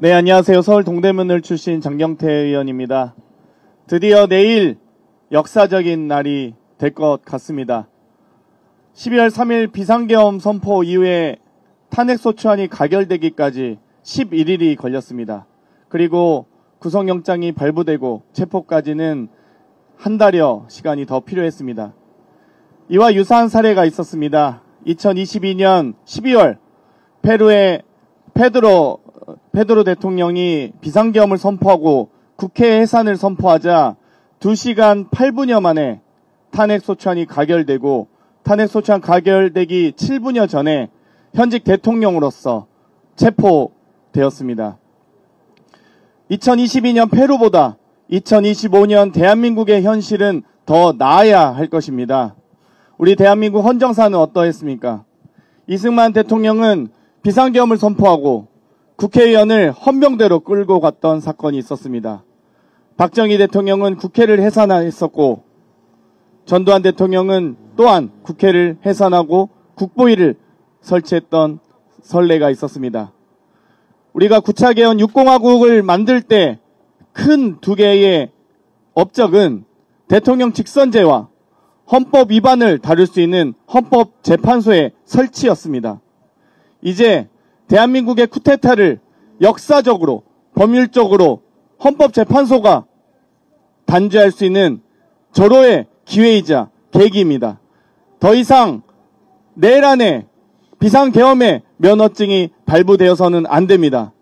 네, 안녕하세요. 서울 동대문을 출신 장경태 의원입니다. 드디어 내일 역사적인 날이 될 것 같습니다. 12월 3일 비상계엄 선포 이후에 탄핵소추안이 가결되기까지 11일이 걸렸습니다. 그리고 구속영장이 발부되고 체포까지는 한 달여 시간이 더 필요했습니다. 이와 유사한 사례가 있었습니다. 2022년 12월 페루의 페드로 대통령이 비상계엄을 선포하고 국회 해산을 선포하자 2시간 8분여 만에 탄핵소추안이 가결되고 탄핵소추안 가결되기 7분여 전에 현직 대통령으로서 체포되었습니다. 2022년 페루보다 2025년 대한민국의 현실은 더 나아야 할 것입니다. 우리 대한민국 헌정사는 어떠했습니까? 이승만 대통령은 비상계엄을 선포하고 국회의원을 헌병대로 끌고 갔던 사건이 있었습니다. 박정희 대통령은 국회를 해산했었고 전두환 대통령은 또한 국회를 해산하고 국보위를 설치했던 선례가 있었습니다. 우리가 9차 개헌 6공화국을 만들 때 큰 두 개의 업적은 대통령 직선제와 헌법 위반을 다룰 수 있는 헌법재판소의 설치였습니다. 이제 대한민국의 쿠데타를 역사적으로 법률적으로 헌법재판소가 단죄할 수 있는 절호의 기회이자 계기입니다. 더 이상 내일 안에 비상계엄의 면허증이 발부되어서는 안 됩니다.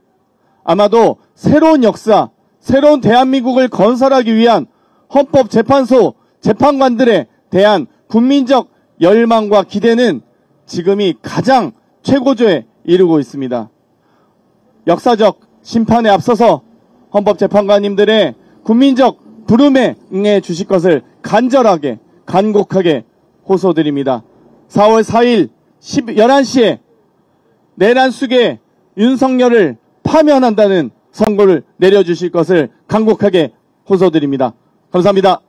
아마도 새로운 역사, 새로운 대한민국을 건설하기 위한 헌법재판소 재판관들에 대한 국민적 열망과 기대는 지금이 가장 최고조에 이르고 있습니다. 역사적 심판에 앞서서 헌법재판관님들의 국민적 부름에 응해 주실 것을 간절하게 간곡하게 호소드립니다. 4월 4일 11시에 내란숙의 윤석열을 파면한다는 선고를 내려주실 것을 간곡하게 호소드립니다. 감사합니다.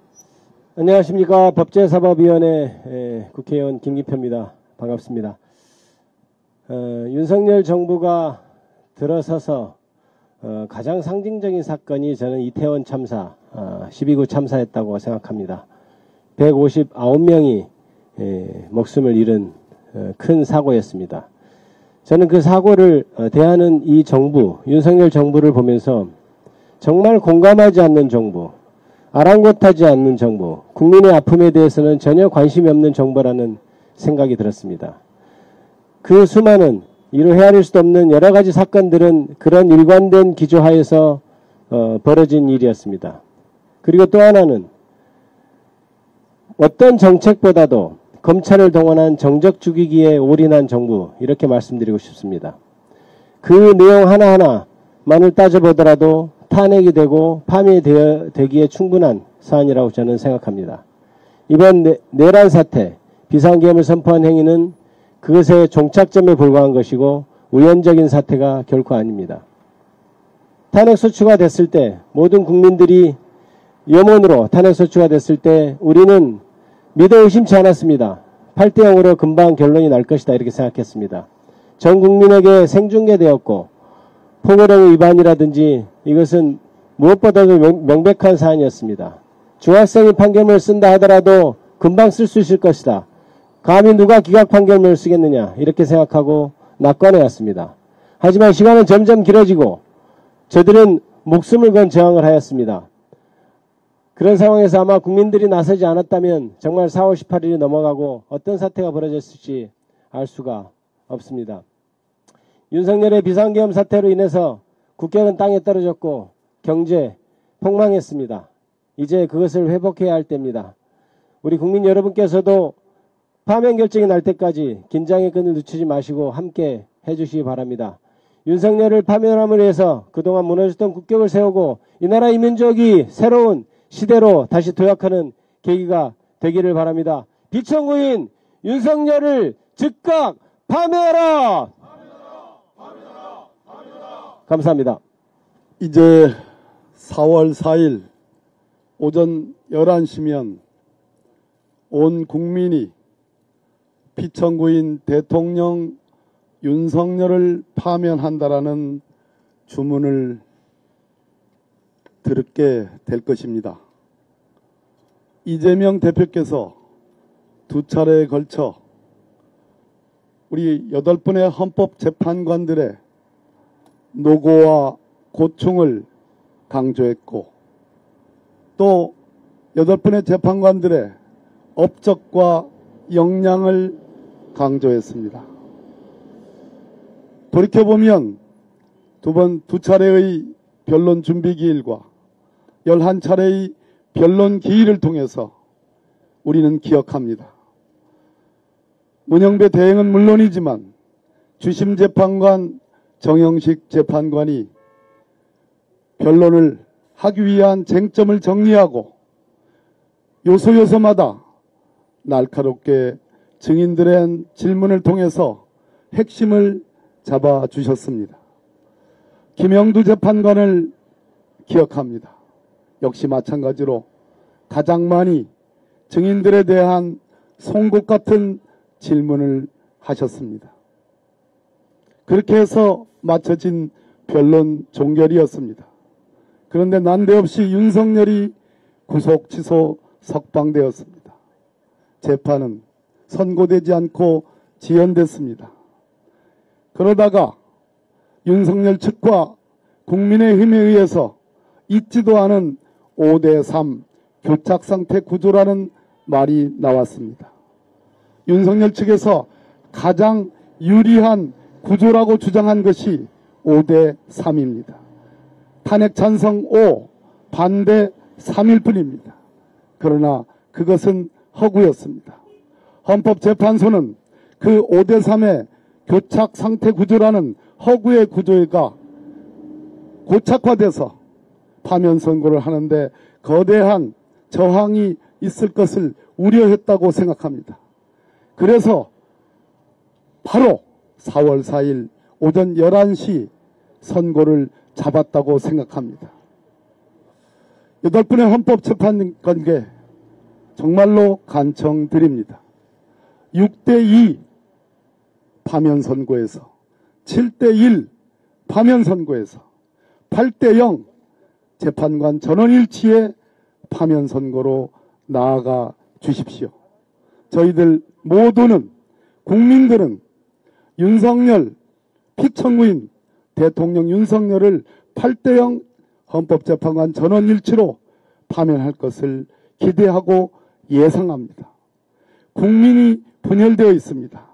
안녕하십니까. 법제사법위원회 국회의원 김기표입니다. 반갑습니다. 윤석열 정부가 들어서서 가장 상징적인 사건이 저는 이태원 참사, 12구 참사였다고 생각합니다. 159명이 목숨을 잃은 큰 사고였습니다. 저는 그 사고를 대하는 이 정부, 윤석열 정부를 보면서 정말 공감하지 않는 정부, 아랑곳하지 않는 정부, 국민의 아픔에 대해서는 전혀 관심이 없는 정부라는 생각이 들었습니다. 그 수많은 이루 헤아릴 수도 없는 여러 가지 사건들은 그런 일관된 기조하에서 벌어진 일이었습니다. 그리고 또 하나는 어떤 정책보다도 검찰을 동원한 정적 죽이기에 올인한 정부, 이렇게 말씀드리고 싶습니다. 그 내용 하나하나만을 따져보더라도 탄핵이 되고 파면되기에 충분한 사안이라고 저는 생각합니다. 이번 내란 사태, 비상계엄을 선포한 행위는 그것의 종착점에 불과한 것이고 우연적인 사태가 결코 아닙니다. 탄핵소추가 됐을 때 모든 국민들이 염원으로 탄핵소추가 됐을 때 우리는 믿어 의심치 않았습니다. 8대0으로 금방 결론이 날 것이다 이렇게 생각했습니다. 전 국민에게 생중계되었고 포고령 위반이라든지 이것은 무엇보다도 명백한 사안이었습니다. 중학생이 판결문을 쓴다 하더라도 금방 쓸 수 있을 것이다. 감히 누가 기각 판결문을 쓰겠느냐 이렇게 생각하고 낙관해왔습니다. 하지만 시간은 점점 길어지고 저들은 목숨을 건 저항을 하였습니다. 그런 상황에서 아마 국민들이 나서지 않았다면 정말 4월 18일이 넘어가고 어떤 사태가 벌어졌을지 알 수가 없습니다. 윤석열의 비상계엄 사태로 인해서 국격은 땅에 떨어졌고 경제 폭망했습니다. 이제 그것을 회복해야 할 때입니다. 우리 국민 여러분께서도 파면 결정이 날 때까지 긴장의 끈을 늦추지 마시고 함께 해주시기 바랍니다. 윤석열을 파면함을 위해서 그동안 무너졌던 국격을 세우고 이 나라 이민족이 새로운 시대로 다시 도약하는 계기가 되기를 바랍니다. 비천구인 윤석열을 즉각 파면하라! 감사합니다. 이제 4월 4일 오전 11시면 온 국민이 피청구인 대통령 윤석열을 파면한다라는 주문을 들게 될 것입니다. 이재명 대표께서 두 차례에 걸쳐 우리 8분의 헌법재판관들의 노고와 고충을 강조했고, 또 8분의 재판관들의 업적과 역량을 강조했습니다. 돌이켜보면 두 차례의 변론 준비 기일과 11차례의 변론 기일을 통해서 우리는 기억합니다. 문영배 대행은 물론이지만 주심 재판관 정영식 재판관이 변론을 하기 위한 쟁점을 정리하고 요소요소마다 날카롭게 증인들의 질문을 통해서 핵심을 잡아주셨습니다. 김영두 재판관을 기억합니다. 역시 마찬가지로 가장 많이 증인들에 대한 송곳 같은 질문을 하셨습니다. 그렇게 해서 마쳐진 변론 종결이었습니다. 그런데 난데없이 윤석열이 구속, 취소, 석방되었습니다. 재판은 선고되지 않고 지연됐습니다. 그러다가 윤석열 측과 국민의힘에 의해서 있지도 않은 5대3 교착상태 구조라는 말이 나왔습니다. 윤석열 측에서 가장 유리한 구조라고 주장한 것이 5대3입니다. 탄핵 찬성 5, 반대 3일 뿐입니다. 그러나 그것은 허구였습니다. 헌법재판소는 그 5대3의 교착상태 구조라는 허구의 구조가 고착화돼서 파면선고를 하는데 거대한 저항이 있을 것을 우려했다고 생각합니다. 그래서 바로 4월 4일 오전 11시 선고를 잡았다고 생각합니다. 8분의 헌법재판관께 정말로 간청드립니다. 6대2 파면선고에서 7대1 파면선고에서 8대0 재판관 전원일치의 파면선고로 나아가 주십시오. 저희들 모두는, 국민들은 윤석열, 피청구인 대통령 윤석열을 8대0 헌법재판관 전원일치로 파면할 것을 기대하고 예상합니다. 국민이 분열되어 있습니다.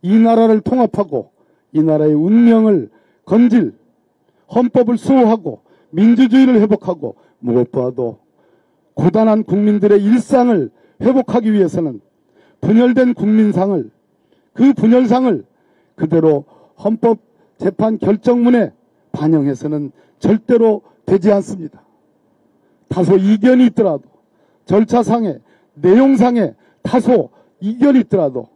이 나라를 통합하고 이 나라의 운명을 건질, 헌법을 수호하고 민주주의를 회복하고 무엇보다도 고단한 국민들의 일상을 회복하기 위해서는 분열된 국민상을, 그 분열상을 그대로 헌법재판 결정문에 반영해서는 절대로 되지 않습니다. 다소 이견이 있더라도, 절차상에, 내용상에 다소 이견이 있더라도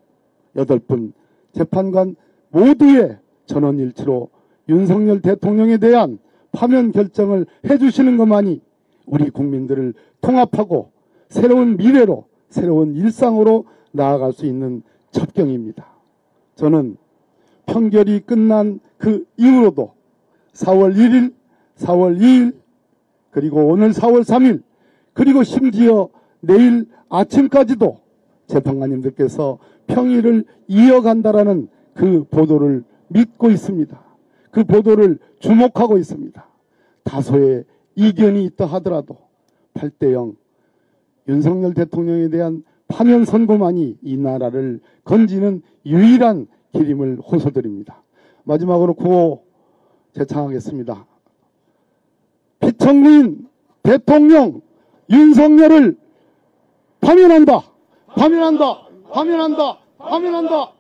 8분 재판관 모두의 전원일치로 윤석열 대통령에 대한 파면 결정을 해주시는 것만이 우리 국민들을 통합하고 새로운 미래로, 새로운 일상으로 나아갈 수 있는 접경입니다. 저는 판결이 끝난 그 이후로도 4월 1일, 4월 2일, 그리고 오늘 4월 3일, 그리고 심지어 내일 아침까지도 재판관님들께서 평일을 이어간다라는 그 보도를 믿고 있습니다. 그 보도를 주목하고 있습니다. 다소의 이견이 있다 하더라도 8대0 윤석열 대통령에 대한 파면 선고만이 이 나라를 건지는 유일한 길임을 호소드립니다. 마지막으로 구호 제창하겠습니다. 피청구인 대통령 윤석열을 파면한다. 파면한다. 파면한다. 파면한다.